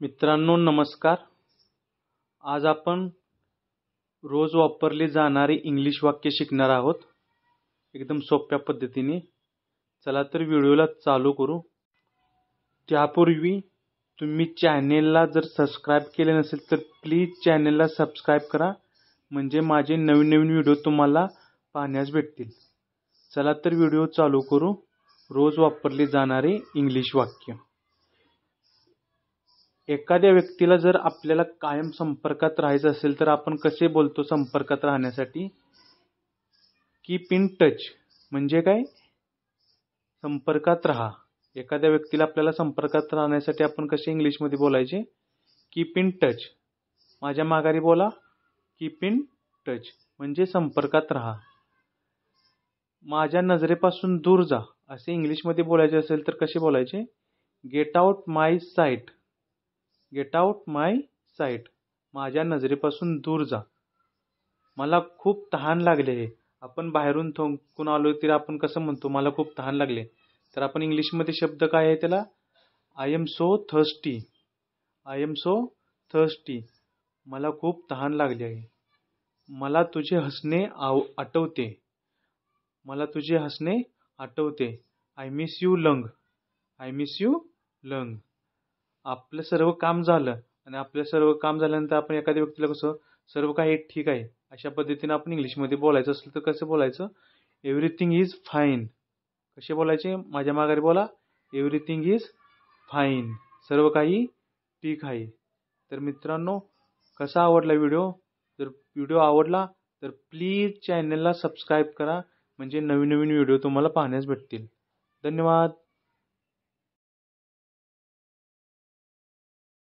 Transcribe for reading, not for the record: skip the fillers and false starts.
मित्रांनो नमस्कार. आज आपण रोज वापरली जाणारी इंग्लिश वाक्य शिकणार आहोत एकदम सोप्या पद्धतीने. चला तर व्हिडिओला चालू करू. त्यापूर्वी तुम्ही चॅनेलला जर सबस्क्राइब केले नसेल तर प्लीज चॅनेलला सबस्क्राइब करा, म्हणजे माझे नवीन नवीन व्हिडिओ तुम्हाला पाहण्यास भेटतील. चला तर व्हिडिओ चालू करू. रोज वापरली जाणारी इंग्लिश वाक्य. एखाद्या व्यक्तीला जर आपल्याला कायम संपर्कात राहायचं असेल तर आपण कसे बोलतो संपर्कात राहण्यासाठी? कीप इन टच म्हणजे काय? संपर्कात राहा. एखाद्या व्यक्तीला आपल्याला संपर्कात राहण्यासाठी आपण कसे इंग्लिशमध्ये बोलायचे? Keep in touch. माझ्या माघारी बोला, कीप इन टच म्हणजे संपर्कात राहा. माझ्या नजरेपासून दूर जा असे इंग्लिशमध्ये बोलायचे असेल तर कसे बोलायचे? गेट आउट माय साईट. गेट आउट माय साईट. माझ्या नजरेपासून दूर जा. मला खूप तहान लागले आहे. आपण बाहेरून थोंकून आलो तर आपण कसं म्हणतो? मला खूप तहान लागले. तर आपण इंग्लिशमध्ये शब्द काय आहे त्याला? I am so thirsty. I am so thirsty. मला खूप तहान लागली आहे. मला तुझे हसणे आठवते. मला तुझे हसणे आठवते. I miss you lung. I miss you lung. आपलं सर्व काम झालं आणि आपलं सर्व काम झाल्यानंतर आपण एखाद्या व्यक्तीला कसं सर्व काही ठीक आहे अशा पद्धतीने आपण इंग्लिशमध्ये बोलायचं असेल तर कसं बोलायचं? Everything is fine. कसे बोलायचे? माझ्या माघारी बोला, एव्हरीथिंग इज फाईन. सर्व काही ठीक आहे. तर मित्रांनो, कसा आवडला व्हिडिओ? जर व्हिडिओ आवडला तर प्लीज चॅनलला सबस्क्राईब करा, म्हणजे नवीन नवीन व्हिडिओ तुम्हाला पाहण्यास भेटतील. धन्यवाद.